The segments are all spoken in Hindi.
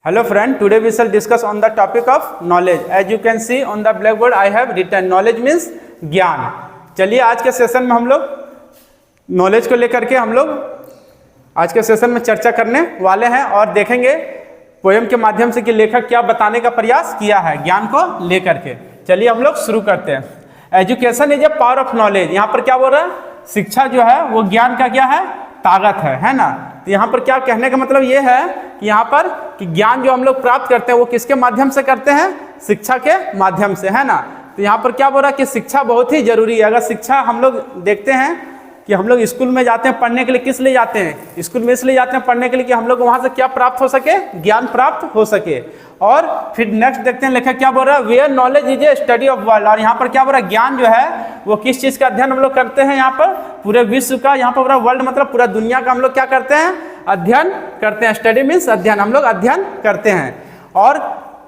Hello friend, today we shall discuss on the topic of knowledge. As you can see on the blackboard I have written knowledge means ज्ञान। चलिए आज के सेशन में हम लोग नॉलेज को लेकर के आज के सेशन में चर्चा करने वाले हैं और देखेंगे पोएम के माध्यम से कि लेखक क्या बताने का प्रयास किया है ज्ञान को लेकर के। चलिए हम लोग शुरू करते हैं। Education is a power of knowledge. यहाँ पर क्या बोल रहा है? शिक्षा जो है वो ज्ञान का क्या है? ताकत है ना। तो यहाँ पर क्या कहने का मतलब ये है कि यहाँ पर कि ज्ञान जो हम लोग प्राप्त करते हैं वो किसके माध्यम से करते हैं? शिक्षा के माध्यम से, है ना। तो यहाँ पर क्या बोल रहा है कि शिक्षा बहुत ही जरूरी है। अगर शिक्षा हम लोग देखते हैं कि हम लोग स्कूल में जाते हैं पढ़ने के लिए, किस लिए जाते हैं? स्कूल में इसलिए जाते हैं पढ़ने के लिए कि हम लोग वहाँ से क्या प्राप्त हो सके? ज्ञान प्राप्त हो सके। और फिर नेक्स्ट देखते हैं लेखक क्या बोल रहा है, where knowledge is a study of world. और यहाँ पर क्या बोल रहा है, ज्ञान जो है वो किस चीज़ का अध्ययन हम लोग करते हैं? यहाँ पर पूरे विश्व का, यहाँ पर पूरा वर्ल्ड मतलब पूरा दुनिया का हम लोग क्या करते हैं? अध्ययन करते हैं। स्टडी मीन्स अध्ययन, हम लोग अध्ययन करते हैं। और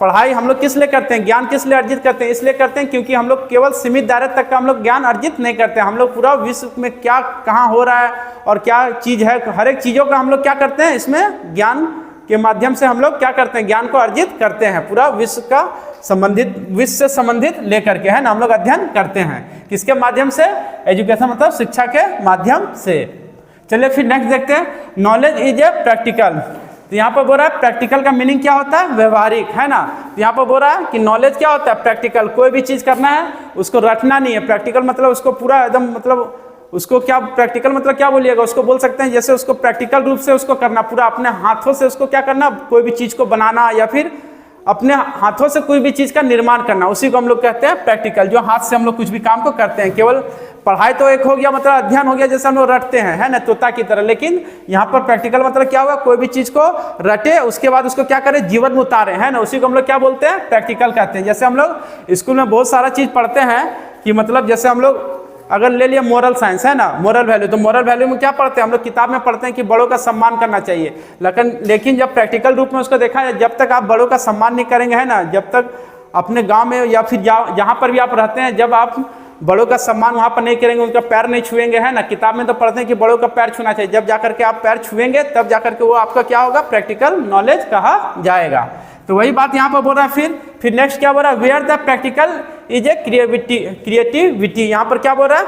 पढ़ाई हम लोग किस लिए करते हैं? ज्ञान किस लिए अर्जित करते हैं? इसलिए करते हैं क्योंकि हम लोग केवल सीमित दायरे तक का हम लोग ज्ञान अर्जित नहीं करते हैं। हम लोग पूरा विश्व में क्या कहाँ हो रहा है और क्या चीज़ है, हर एक चीज़ों का हम लोग क्या करते हैं? इसमें ज्ञान के माध्यम से हम लोग क्या करते हैं? ज्ञान को अर्जित करते हैं। पूरा विश्व का संबंधित, विश्व से संबंधित लेकर के, है ना, हम लोग अध्ययन करते हैं। किसके माध्यम से? एजुकेशन मतलब शिक्षा के माध्यम से। चलिए फिर नेक्स्ट देखते हैं, नॉलेज इज ए प्रैक्टिकल। तो यहाँ पर बोल रहा है प्रैक्टिकल का मीनिंग क्या होता है? व्यवहारिक, है ना। तो यहाँ पर बोल रहा है कि नॉलेज क्या होता है? प्रैक्टिकल। कोई भी चीज़ करना है उसको रटना नहीं है। प्रैक्टिकल मतलब उसको पूरा एकदम, मतलब उसको क्या, प्रैक्टिकल मतलब क्या बोलिएगा? उसको बोल सकते हैं जैसे उसको प्रैक्टिकल रूप से उसको करना, पूरा अपने हाथों से उसको क्या करना, कोई भी चीज़ को बनाना या फिर अपने हाथों से कोई भी चीज़ का निर्माण करना, उसी को हम लोग कहते हैं प्रैक्टिकल। जो हाथ से हम लोग कुछ भी काम को करते हैं। केवल पढ़ाई तो एक हो गया, मतलब अध्ययन हो गया, जैसे हम लोग रटते हैं, है ना, तोता की तरह। लेकिन यहाँ पर प्रैक्टिकल मतलब क्या होगा? कोई भी चीज़ को रटे, उसके बाद उसको क्या करें? जीवन में उतारे, है ना। उसी को हम लोग क्या बोलते हैं? प्रैक्टिकल कहते हैं। जैसे हम लोग स्कूल में बहुत सारा चीज़ पढ़ते हैं कि मतलब जैसे हम लोग अगर ले लिया मोरल साइंस, है ना, मोरल वैल्यू, तो मोरल वैल्यू में क्या पढ़ते हैं हम लोग? किताब में पढ़ते हैं कि बड़ों का सम्मान करना चाहिए। लेकिन जब प्रैक्टिकल रूप में उसको देखा जाए, जब तक आप बड़ों का सम्मान नहीं करेंगे, है ना, जब तक अपने गांव में या फिर जहाँ पर भी आप रहते हैं, जब आप बड़ों का सम्मान वहाँ पर नहीं करेंगे, उनका पैर नहीं छुएंगे, है ना। किताब में तो पढ़ते हैं कि बड़ों का पैर छूना चाहिए। जब जाकर के आप पैर छुएंगे तब जाकर के वो आपका क्या होगा? प्रैक्टिकल नॉलेज कहा जाएगा। तो वही बात यहाँ पर बोल रहा है। फिर नेक्स्ट क्या बोल रहा है, where the practical is a creativity. यहाँ पर क्या बोल रहा है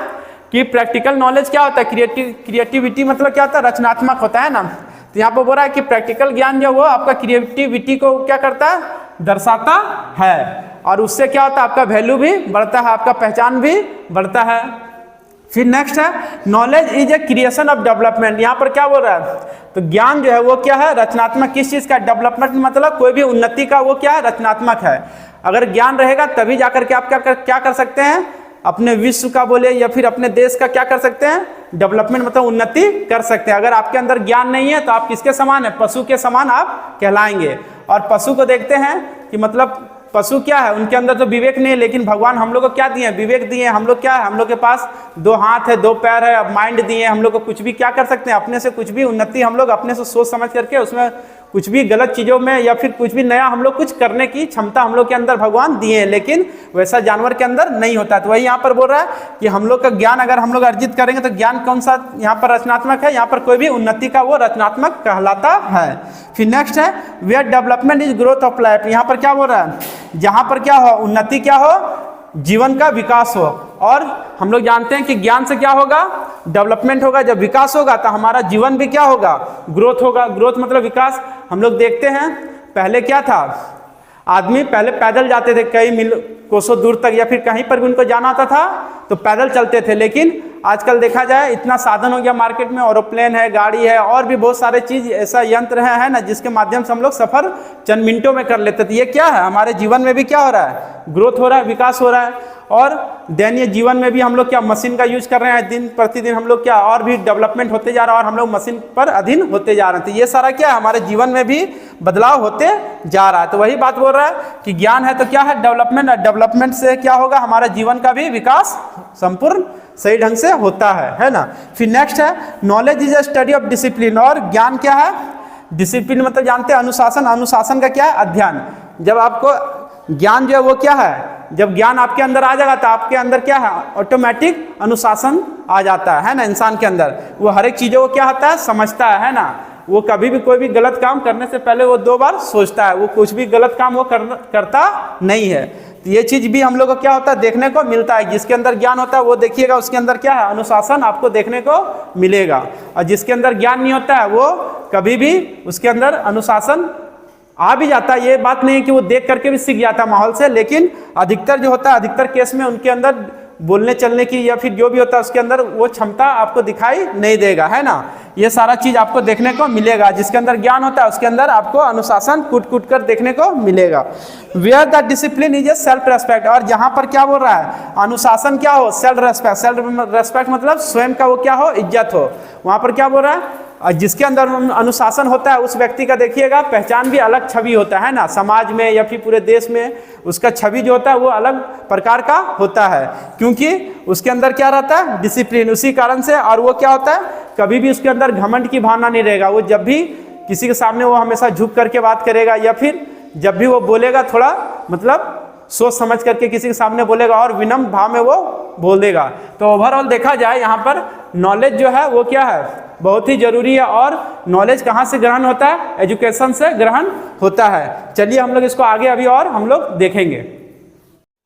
कि प्रैक्टिकल नॉलेज क्या होता है? क्रिएटिविटी मतलब क्या होता है? रचनात्मक होता है ना। तो यहाँ पर बोल रहा है कि प्रैक्टिकल ज्ञान जो वो आपका क्रिएटिविटी को क्या करता है? दर्शाता है। और उससे क्या होता है? आपका वैल्यू भी बढ़ता है, आपका पहचान भी बढ़ता है। फिर नेक्स्ट है, knowledge is a creation of development. यहाँ पर क्या बोल रहा है? तो ज्ञान जो है वो क्या है? रचनात्मक। किस चीज़ का? डेवलपमेंट मतलब कोई भी उन्नति का वो क्या है? रचनात्मक है। अगर ज्ञान रहेगा तभी जाकर के आप क्या कर सकते हैं? अपने विश्व का बोले या फिर अपने देश का क्या कर सकते हैं? डेवलपमेंट मतलब उन्नति कर सकते हैं। अगर आपके अंदर ज्ञान नहीं है तो आप किसके समान है? पशु के समान आप कहलाएंगे। और पशु को देखते हैं कि मतलब पशु क्या है? उनके अंदर तो विवेक नहीं है, लेकिन भगवान हम लोग को क्या दिए? विवेक दिए। हम लोग क्या है? हम लोग के पास 2 हाथ है, 2 पैर है, अब माइंड दिए। हम लोग को कुछ भी क्या कर सकते हैं? अपने से कुछ भी उन्नति हम लोग अपने से सोच समझ करके उसमें कुछ भी गलत चीज़ों में या फिर कुछ भी नया हम लोग कुछ करने की क्षमता हम लोग के अंदर भगवान दिए हैं, लेकिन वैसा जानवर के अंदर नहीं होता। तो वही यहाँ पर बोल रहा है कि हम लोग का ज्ञान अगर हम लोग अर्जित करेंगे तो ज्ञान कौन सा यहाँ पर रचनात्मक है? यहाँ पर कोई भी उन्नति का वो रचनात्मक कहलाता है। फिर नेक्स्ट है, where development is growth of life. यहाँ पर क्या बोल रहा है? जहाँ पर क्या हो? उन्नति क्या हो? जीवन का विकास हो। और हम लोग जानते हैं कि ज्ञान से क्या होगा? डेवलपमेंट होगा। जब विकास होगा तो हमारा जीवन भी क्या होगा? ग्रोथ होगा। ग्रोथ मतलब विकास। हम लोग देखते हैं पहले क्या था, आदमी पहले पैदल जाते थे कई मील कोसों दूर तक, या फिर कहीं पर भी उनको जाना होता था तो पैदल चलते थे। लेकिन आजकल देखा जाए इतना साधन हो गया मार्केट में, एरोप्लेन है, गाड़ी है, और भी बहुत सारे चीज़ ऐसा यंत्र है ना, जिसके माध्यम से हम लोग सफ़र चंद मिनटों में कर लेते थे। ये क्या है? हमारे जीवन में भी क्या हो रहा है? ग्रोथ हो रहा है, विकास हो रहा है। और दैनिक जीवन में भी हम लोग क्या मशीन का यूज कर रहे हैं, दिन प्रतिदिन हम लोग क्या और भी डेवलपमेंट होते जा रहा है और हम लोग मशीन पर अधीन होते जा रहे हैं। तो ये सारा क्या है? हमारे जीवन में भी बदलाव होते जा रहा है। तो वही बात बोल रहा है कि ज्ञान है तो क्या है? डेवलपमेंट। और डेवलपमेंट से क्या होगा? हमारा जीवन का भी विकास संपूर्ण सही ढंग से होता है ना। फिर नेक्स्ट है, knowledge is a study of discipline. और ज्ञान क्या है? डिसिप्लिन मतलब जानते हैं अनुशासन। अनुशासन का क्या है? अध्ययन। जब आपको ज्ञान जो है वो क्या है? जब ज्ञान आपके अंदर आ जाएगा तो आपके अंदर क्या है? ऑटोमेटिक अनुशासन आ जाता है ना। इंसान के अंदर वो हर एक चीज़ों को क्या होता है? समझता है ना। वो कभी भी कोई भी गलत काम करने से पहले वो 2 बार सोचता है, वो कुछ भी गलत काम वो करता नहीं है। तो ये चीज़ भी हम लोग को क्या होता है देखने को मिलता है। जिसके अंदर ज्ञान होता है वो देखिएगा उसके अंदर क्या है, अनुशासन आपको देखने को मिलेगा। और जिसके अंदर ज्ञान नहीं होता है वो कभी भी उसके अंदर अनुशासन आ भी जाता है। ये बात नहीं है कि वो देख करके भी सीख जाता है माहौल से, लेकिन अधिकतर जो होता है, अधिकतर केस में उनके अंदर बोलने चलने की या फिर जो भी होता है उसके अंदर वो क्षमता आपको दिखाई नहीं देगा, है ना। ये सारा चीज आपको देखने को मिलेगा। जिसके अंदर ज्ञान होता है उसके अंदर आपको अनुशासन कूट कूट कर देखने को मिलेगा। Where the discipline is a self respect, और यहाँ पर क्या बोल रहा है, अनुशासन क्या हो, सेल्फ रेस्पेक्ट। सेल्फ रेस्पेक्ट मतलब स्वयं का वो क्या हो, इज्जत हो। वहाँ पर क्या बोल रहा है, जिसके अंदर अनुशासन होता है उस व्यक्ति का देखिएगा पहचान भी अलग छवि होता है ना, समाज में या फिर पूरे देश में उसका छवि जो होता है वो अलग प्रकार का होता है, क्योंकि उसके अंदर क्या रहता है, डिसिप्लिन। उसी कारण से, और वो क्या होता है, कभी भी उसके अंदर घमंड की भावना नहीं रहेगा। वो जब भी किसी के सामने वो हमेशा झुक करके बात करेगा, या फिर जब भी वो बोलेगा थोड़ा मतलब सोच समझ करके किसी के सामने बोलेगा और विनम्र भाव में वो बोलेगा। तो ओवरऑल देखा जाए यहाँ पर नॉलेज जो है वो क्या है, बहुत ही जरूरी है। और नॉलेज कहाँ से ग्रहण होता है, एजुकेशन से ग्रहण होता है। चलिए हम लोग इसको आगे अभी और हम लोग देखेंगे।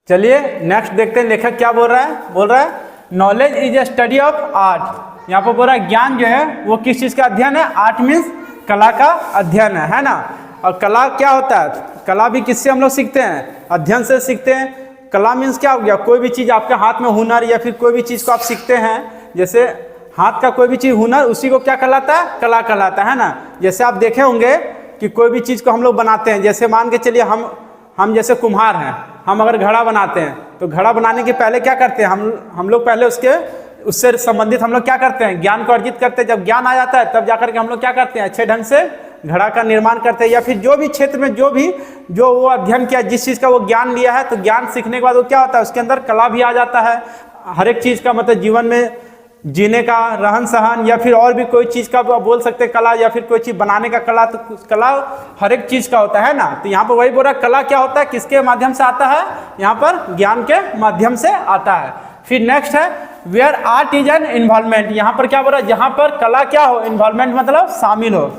चलिए नेक्स्ट देखते हैं लेखक क्या बोल रहा है। बोल रहा है knowledge is a study of art. यहाँ पर बोल रहा है ज्ञान जो है वो किस चीज़ का अध्ययन है, आर्ट मीन्स कला का अध्ययन है ना। और कला क्या होता है, कला भी किससे हम लोग सीखते हैं, अध्ययन से सीखते हैं। कला मीन्स क्या हो गया, कोई भी चीज़ आपके हाथ में हुनर या फिर कोई भी चीज़ को आप सीखते हैं, जैसे हाथ का कोई भी चीज़ हुनर, उसी को क्या कहलाता है, कला कहलाता है ना। जैसे आप देखे होंगे कि कोई भी चीज़ को हम लोग बनाते हैं, जैसे मान के चलिए हम जैसे कुम्हार हैं, हम अगर घड़ा बनाते हैं तो घड़ा बनाने के पहले क्या करते हैं, हम लोग पहले उससे संबंधित हम लोग क्या करते हैं, ज्ञान को अर्जित करते हैं। जब ज्ञान आ जाता है तब जाकर के हम लोग क्या करते हैं, अच्छे ढंग से घड़ा का निर्माण करते हैं, या फिर जो भी क्षेत्र में जो वो अध्ययन किया, जिस चीज़ का वो ज्ञान लिया है, तो ज्ञान सीखने के बाद वो क्या होता है, उसके अंदर कला भी आ जाता है। हर एक चीज़ का मतलब जीवन में जीने का, रहन सहन, या फिर और भी कोई चीज़ का आप बोल सकते हैं कला, या फिर कोई चीज़ बनाने का कला। तो कला हर एक चीज़ का होता है ना। तो यहाँ पर वही बोल रहा है कला क्या होता है, किसके माध्यम से आता है, यहाँ पर ज्ञान के माध्यम से आता है। फिर नेक्स्ट है where art is an involvement. यहाँ पर क्या बोल रहा है, जहाँ पर कला क्या हो, इन्वॉल्वमेंट मतलब शामिल हो।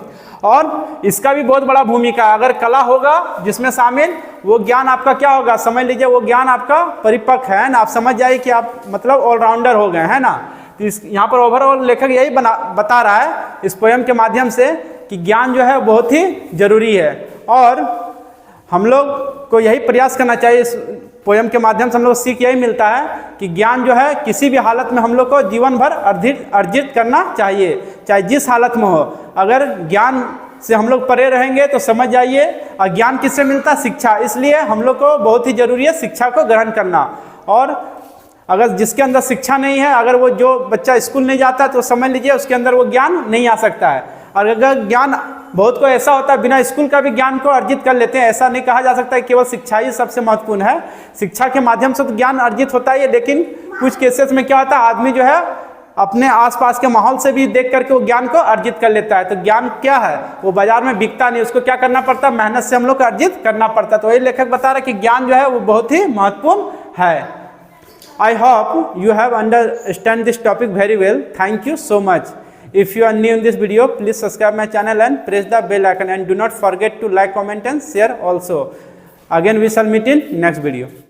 और इसका भी बहुत बड़ा भूमिका है। अगर कला होगा जिसमें शामिल, वो ज्ञान आपका क्या होगा, समझ लीजिए वो ज्ञान आपका परिपक्व है ना। आप समझ जाइए कि आप मतलब ऑलराउंडर हो गए, है ना। तो यहाँ पर ओवरऑल लेखक यही बता रहा है इस पोयम के माध्यम से कि ज्ञान जो है बहुत ही जरूरी है। और हम लोग को यही प्रयास करना चाहिए, इस पोयम के माध्यम से हम लोग सीख यही मिलता है कि ज्ञान जो है किसी भी हालत में हम लोग को जीवन भर अर्जित करना चाहिए, चाहे जिस हालत में हो। अगर ज्ञान से हम लोग परे रहेंगे तो समझ जाइए, और ज्ञान किससे मिलता है, शिक्षा। इसलिए हम लोग को बहुत ही जरूरी है शिक्षा को ग्रहण करना। और अगर जिसके अंदर शिक्षा नहीं है, अगर वो जो बच्चा स्कूल नहीं जाता तो समझ लीजिए उसके अंदर वो ज्ञान नहीं आ सकता है। और अगर ज्ञान बहुत को ऐसा होता है बिना स्कूल का भी ज्ञान को अर्जित कर लेते हैं, ऐसा नहीं कहा जा सकता है केवल शिक्षा ही सबसे महत्वपूर्ण है। शिक्षा के माध्यम से तो ज्ञान अर्जित होता है, लेकिन कुछ केसेस में क्या होता है, आदमी जो है अपने आसपास के माहौल से भी देख करके वो ज्ञान को अर्जित कर लेता है। तो ज्ञान क्या है, वो बाजार में बिकता नहीं, उसको क्या करना पड़ता है, मेहनत से हम लोग को अर्जित करना पड़ता है। तो वही लेखक बता रहा है कि ज्ञान जो है वो बहुत ही महत्वपूर्ण है। I hope you have understand this topic very well. Thank you so much. If you are new in this video, please subscribe my channel and press the bell icon, and do not forget to like, comment and share also. Again we shall meet in next video.